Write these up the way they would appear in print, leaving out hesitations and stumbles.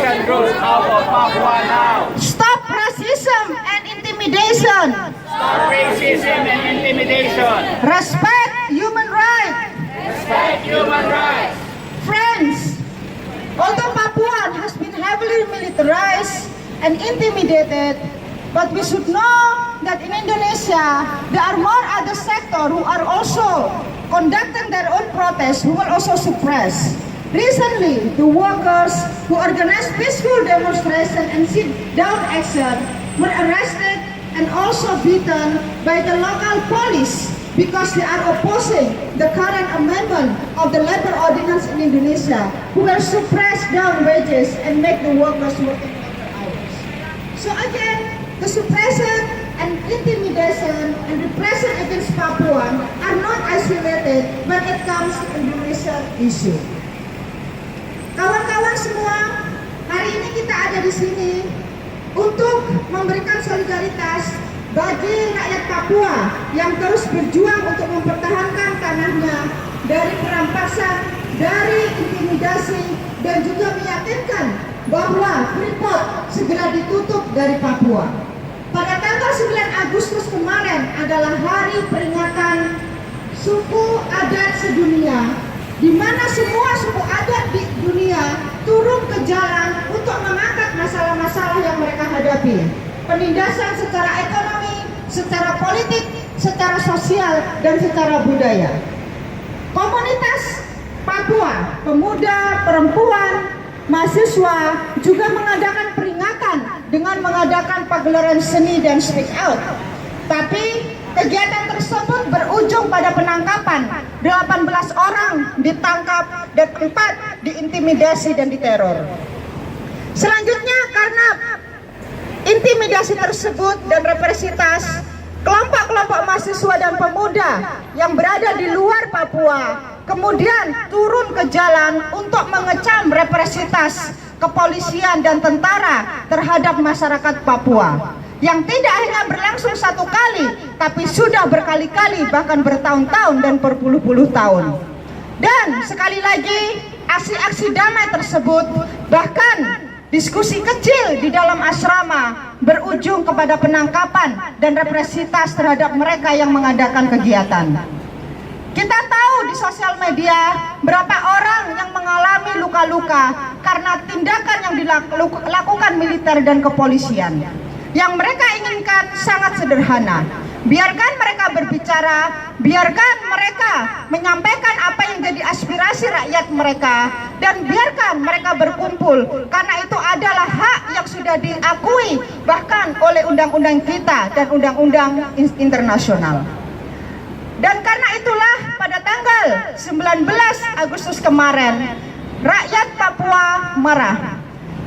Indonesian rules out of Papua now. Stop racism and intimidation. Stop racism and intimidation. Respect human rights. Respect human rights. Friends, although Papua has been heavily militarized and intimidated, but we should know that in Indonesia, there are more other sectors who are also conducting their own protests who will also suppress. Recently, the workers who organized peaceful demonstration and sit-down action were arrested and also beaten by the local police because they are opposing the current amendment of the labor ordinance in Indonesia, who will suppress down wages and make the workers working longer hours. So again, the suppression and intimidation and repression against Papua are not isolated when it comes to Indonesian issue. Kawan-kawan semua, hari ini kita ada di sini untuk memberikan solidaritas bagi rakyat Papua yang terus berjuang untuk mempertahankan tanahnya dari perampasan, dari intimidasi, dan juga meyakinkan bahwa Freeport segera ditutup dari Papua. Pada tanggal 9 Agustus kemarin adalah hari peringatan suku adat sedunia, di mana semua suku adat di dunia turun ke jalan untuk mengangkat masalah-masalah yang mereka hadapi. Penindasan secara ekonomi, secara politik, secara sosial, dan secara budaya. Komunitas Papua, pemuda, perempuan, mahasiswa juga mengadakan peringatan dengan mengadakan pagelaran seni dan speak out. Tapi kegiatan tersebut berujung pada penangkapan 18 orang ditangkap dan 4 diintimidasi dan diteror. Selanjutnya, karena intimidasi tersebut dan represitas, kelompok-kelompok mahasiswa dan pemuda yang berada di luar Papua kemudian turun ke jalan untuk mengecam represitas kepolisian dan tentara terhadap masyarakat Papua, yang tidak hanya berlangsung satu kali, tapi sudah berkali-kali, bahkan bertahun-tahun dan berpuluh-puluh tahun. Dan sekali lagi, aksi-aksi damai tersebut, bahkan diskusi kecil di dalam asrama, berujung kepada penangkapan dan represitas terhadap mereka yang mengadakan kegiatan. Kita tahu di sosial media berapa orang yang mengalami luka-luka karena tindakan yang dilakukan militer dan kepolisian. Yang mereka inginkan sangat sederhana. Biarkan mereka berbicara, biarkan mereka menyampaikan apa yang jadi aspirasi rakyat mereka, dan biarkan mereka berkumpul, karena itu adalah hak yang sudah diakui bahkan oleh undang-undang kita dan undang-undang internasional. Dan karena itulah pada tanggal 19 Agustus kemarin, rakyat Papua marah.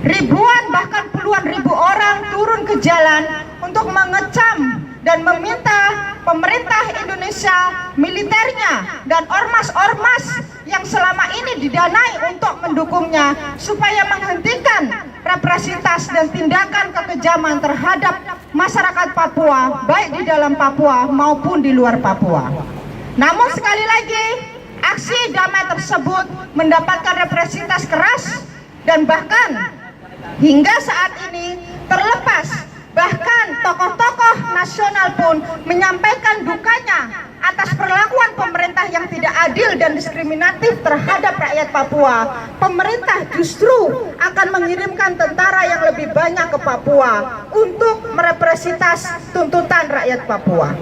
Ribuan bahkan puluhan ribu orang turun ke jalan untuk mengecam dan meminta pemerintah Indonesia, militernya, dan ormas-ormas yang selama ini didanai untuk mendukungnya supaya menghentikan represitas dan tindakan kekejaman terhadap masyarakat Papua, baik di dalam Papua maupun di luar Papua. Namun sekali lagi, aksi damai tersebut mendapatkan represitas keras, dan bahkan hingga saat ini terlepas, bahkan tokoh-tokoh nasional pun menyampaikan dukanya atas perlakuan pemerintah yang tidak adil dan diskriminatif terhadap rakyat Papua. Pemerintah justru akan mengirimkan tentara yang lebih banyak ke Papua untuk merepresitas tuntutan rakyat Papua.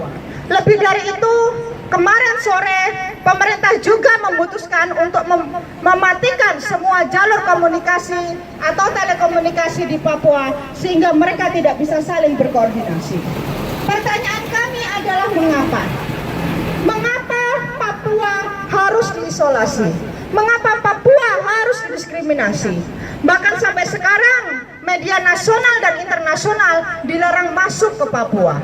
Lebih dari itu, kemarin sore pemerintah juga memutuskan untuk mematikan semua jalur komunikasi atau telekomunikasi di Papua sehingga mereka tidak bisa saling berkoordinasi. Pertanyaan kami adalah mengapa? Mengapa Papua harus diisolasi? Mengapa Papua harus didiskriminasi? Bahkan sampai sekarang media nasional dan internasional dilarang masuk ke Papua.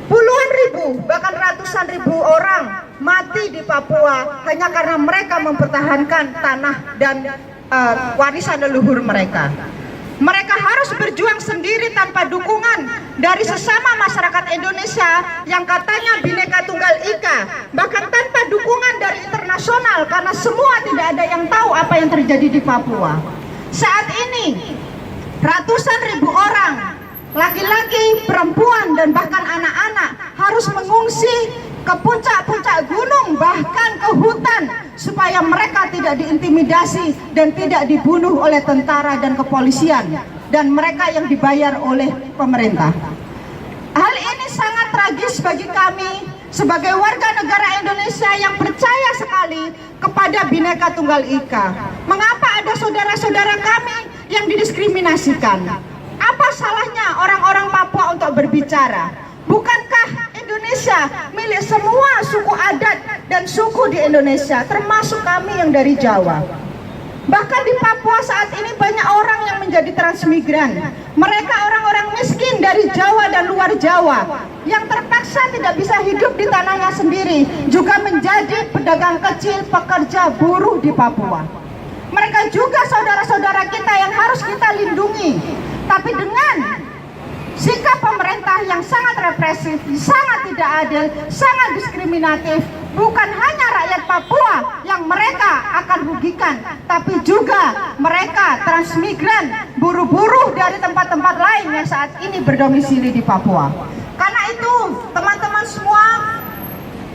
Puluhan ribu, bahkan ratusan ribu orang mati di Papua hanya karena mereka mempertahankan tanah dan warisan leluhur mereka. Mereka harus berjuang sendiri tanpa dukungan dari sesama masyarakat Indonesia yang katanya Bhinneka Tunggal Ika, bahkan tanpa dukungan dari internasional, karena semua tidak ada yang tahu apa yang terjadi di Papua. Saat ini, ratusan ribu orang, laki-laki, perempuan, dan bahkan anak-anak harus mengungsi ke puncak-puncak gunung, bahkan ke hutan, supaya mereka tidak diintimidasi dan tidak dibunuh oleh tentara dan kepolisian, dan mereka yang dibayar oleh pemerintah. Hal ini sangat tragis bagi kami sebagai warga negara Indonesia yang percaya sekali kepada Bhinneka Tunggal Ika. Mengapa ada saudara-saudara kami yang didiskriminasikan? Apa salahnya orang-orang Papua untuk berbicara? Bukankah Indonesia milik semua suku adat dan suku di Indonesia, termasuk kami yang dari Jawa? Bahkan di Papua saat ini banyak orang yang menjadi transmigran. Mereka orang-orang miskin dari Jawa dan luar Jawa yang terpaksa tidak bisa hidup di tanahnya sendiri, juga menjadi pedagang kecil, pekerja buruh di Papua. Mereka juga saudara-saudara kita yang harus kita lindungi. Tapi dengan sikap pemerintah yang sangat represif, sangat tidak adil, sangat diskriminatif, bukan hanya rakyat Papua yang mereka akan rugikan, tapi juga mereka transmigran, buruh-buruh dari tempat-tempat lain yang saat ini berdomisili di Papua. Karena itu, teman-teman semua,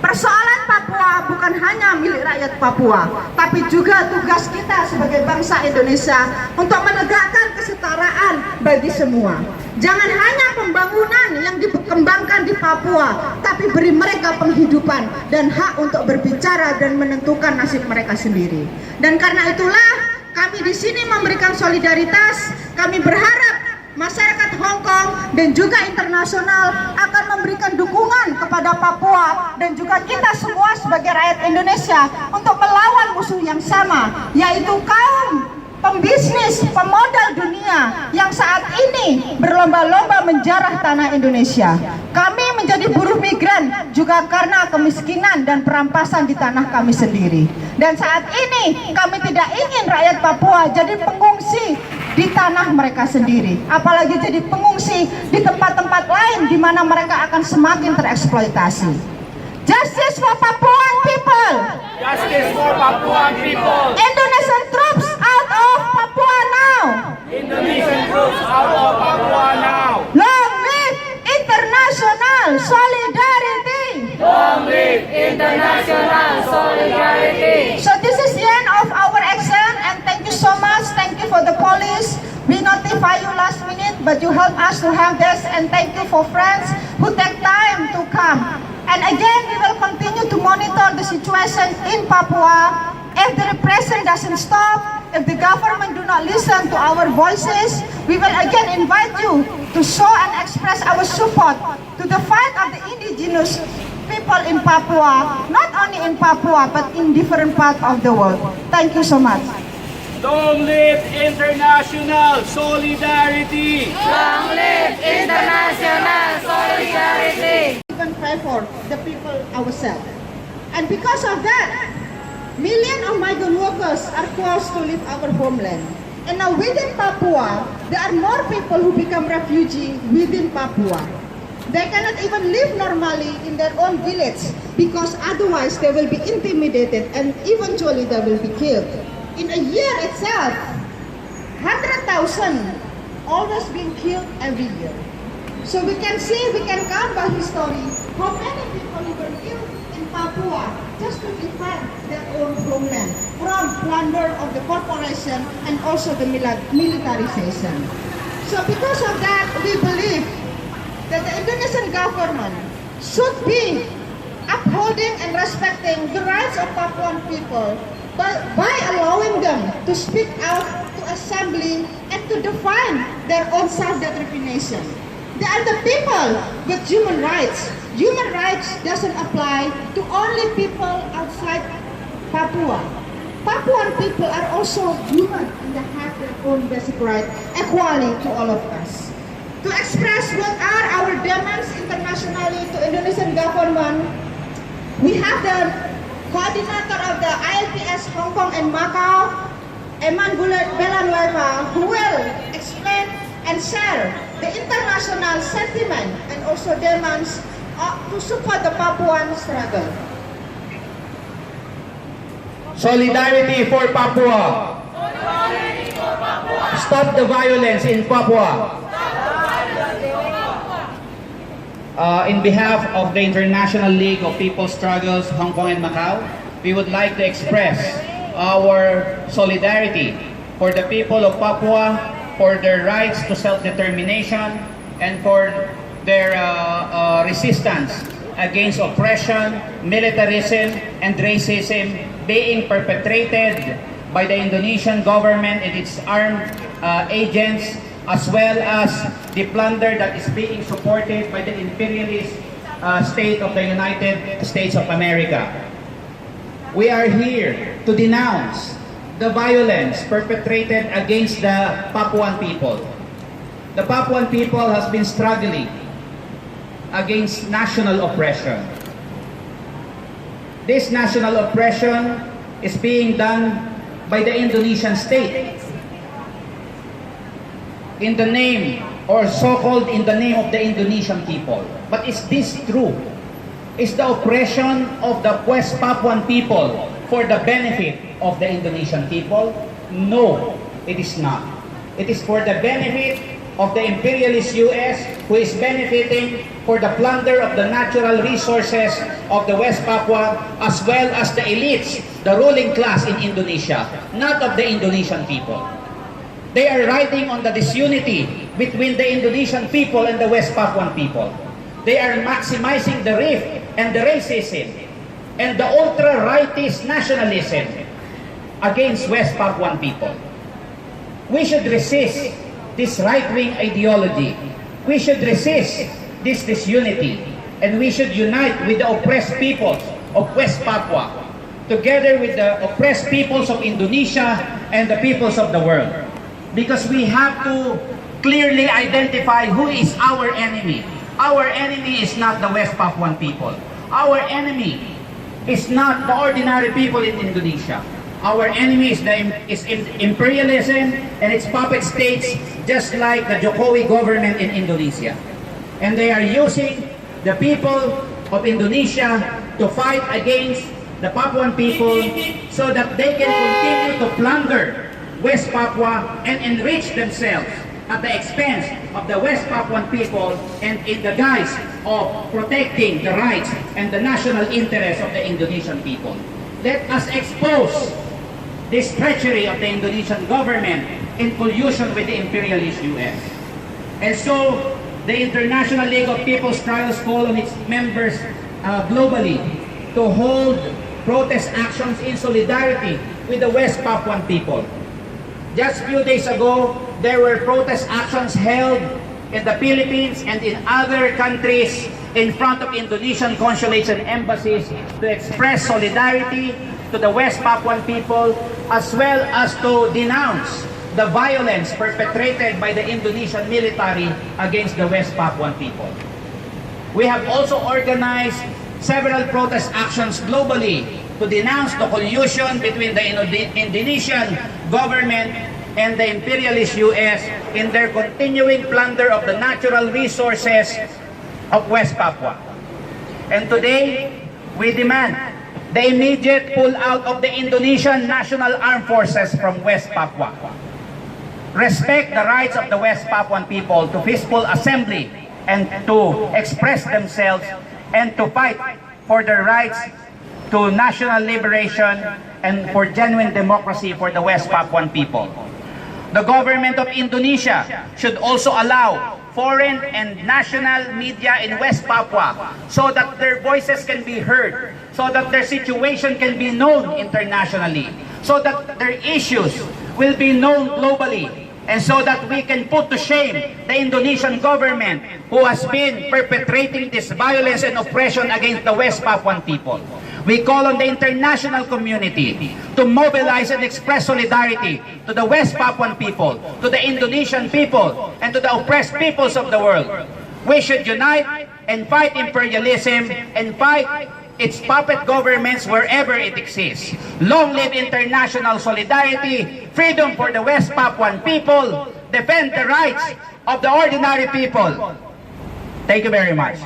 persoalan Papua bukan hanya milik rakyat Papua, tapi juga tugas kita sebagai bangsa Indonesia untuk menegakkan kesetaraan bagi semua. Jangan hanya pembangunan yang dikembangkan di Papua, tapi beri mereka penghidupan dan hak untuk berbicara dan menentukan nasib mereka sendiri. Dan karena itulah kami di sini memberikan solidaritas. Kami berharap masyarakat Hong Kong dan juga internasional akan memberikan dukungan kepada Papua dan juga kita semua sebagai rakyat Indonesia untuk melawan musuh yang sama, yaitu kaum pembisnis, pemodal dunia yang saat ini berlomba-lomba menjarah tanah Indonesia. Kami menjadi buruh migran juga karena kemiskinan dan perampasan di tanah kami sendiri. Dan saat ini kami tidak ingin rakyat Papua jadi pengungsi di tanah mereka sendiri, apalagi jadi pengungsi di tempat-tempat lain di mana mereka akan semakin tereksploitasi. Justice for Papuan people. Justice for Papuan people. Indonesian troops out of Papua now. Indonesian troops out of Papua now. Long live international solidarity. Long live international solidarity. So this is the end of our action, and thank you so much. Thank you for the police. We notify you last minute, but you help us to have this, and thank you for friends who take time to come. And again, we will continue to monitor the situation in Papua. If the repression doesn't stop, if the government do not listen to our voices, we will again invite you to show and express our support to the fight of the indigenous people in Papua, not only in Papua, but in different parts of the world. Thank you so much. Long live international solidarity. Long live international solidarity. Even pray for the people ourselves. And because of that, millions of migrant workers are forced to leave our homeland. And now within Papua, there are more people who become refugees within Papua. They cannot even live normally in their own village because otherwise they will be intimidated and eventually they will be killed. In a year itself, 100,000 always being killed every year. So we can see, we can count by history how many people who were killed in Papua just to defend their own homeland from plunder of the corporation and also the militarization. So because of that, we believe that the Indonesian government should be upholding and respecting the rights of Papuan people by allowing them to speak out, to assembly, and to define their own self-determination. They are the people with human rights. Human rights doesn't apply to only people outside Papua. Papuan people are also human and they have their own basic right, equally to all of us. To express what are our demands internationally to Indonesian government, we have the coordinator of the ILPS Hong Kong and Macau, Eman Villanueva, who will explain and share the international sentiment and also demands to support the Papuan struggle. Solidarity for Papua. Solidarity for Papua. Stop the violence in Papua. In behalf of the International League of People's Struggles, Hong Kong and Macau, we would like to express our solidarity for the people of Papua, for their rights to self-determination, and for their resistance against oppression, militarism, and racism being perpetrated by the Indonesian government and its armed agents, as well as the plunder that is being supported by the imperialist state of the United States of America. We are here to denounce the violence perpetrated against the Papuan people. The Papuan people has been struggling against national oppression. This national oppression is being done by the Indonesian state in the name, or so-called in the name of the Indonesian people. But is this true? Is the oppression of the West Papuan people for the benefit of the Indonesian people? No, it is not. It is for the benefit of the imperialist US, who is benefiting for the plunder of the natural resources of the West Papua, as well as the elites, the ruling class in Indonesia, not of the Indonesian people. They are riding on the disunity between the Indonesian people and the West Papuan people. They are maximizing the rift and the racism and the ultra-rightist nationalism against West Papuan people. We should resist this right-wing ideology. We should resist this disunity, and we should unite with the oppressed peoples of West Papua, together with the oppressed peoples of Indonesia and the peoples of the world. Because we have to clearly identify who is our enemy. Our enemy is not the West Papuan people. Our enemy is not the ordinary people in Indonesia. Our enemy is imperialism and its puppet states, just like the Jokowi government in Indonesia. And they are using the people of Indonesia to fight against the Papuan people so that they can continue to plunder West Papua and enrich themselves at the expense of the West Papuan people, and in the guise of protecting the rights and the national interests of the Indonesian people. Let us expose this treachery of the Indonesian government in collusion with the imperialist US. And so, the International League of People's Struggles call on its members globally to hold protest actions in solidarity with the West Papuan people. Just a few days ago, there were protest actions held in the Philippines and in other countries in front of Indonesian consulates and embassies to express solidarity to the West Papuan people, as well as to denounce the violence perpetrated by the Indonesian military against the West Papuan people. We have also organized several protest actions globally to denounce the collusion between the Indonesian government and the imperialist US in their continuing plunder of the natural resources of West Papua. And today, we demand the immediate pull-out of the Indonesian National Armed Forces from West Papua. Respect the rights of the West Papuan people to peaceful assembly and to express themselves and to fight for their rights to national liberation and for genuine democracy for the West Papuan people. The government of Indonesia should also allow foreign and national media in West Papua so that their voices can be heard, so that their situation can be known internationally, so that their issues will be known globally, and so that we can put to shame the Indonesian government who has been perpetrating this violence and oppression against the West Papuan people. We call on the international community to mobilize and express solidarity to the West Papuan people, to the Indonesian people, and to the oppressed peoples of the world. We should unite and fight imperialism and fight its puppet governments wherever it exists. Long live international solidarity, freedom for the West Papuan people, defend the rights of the ordinary people. Thank you very much.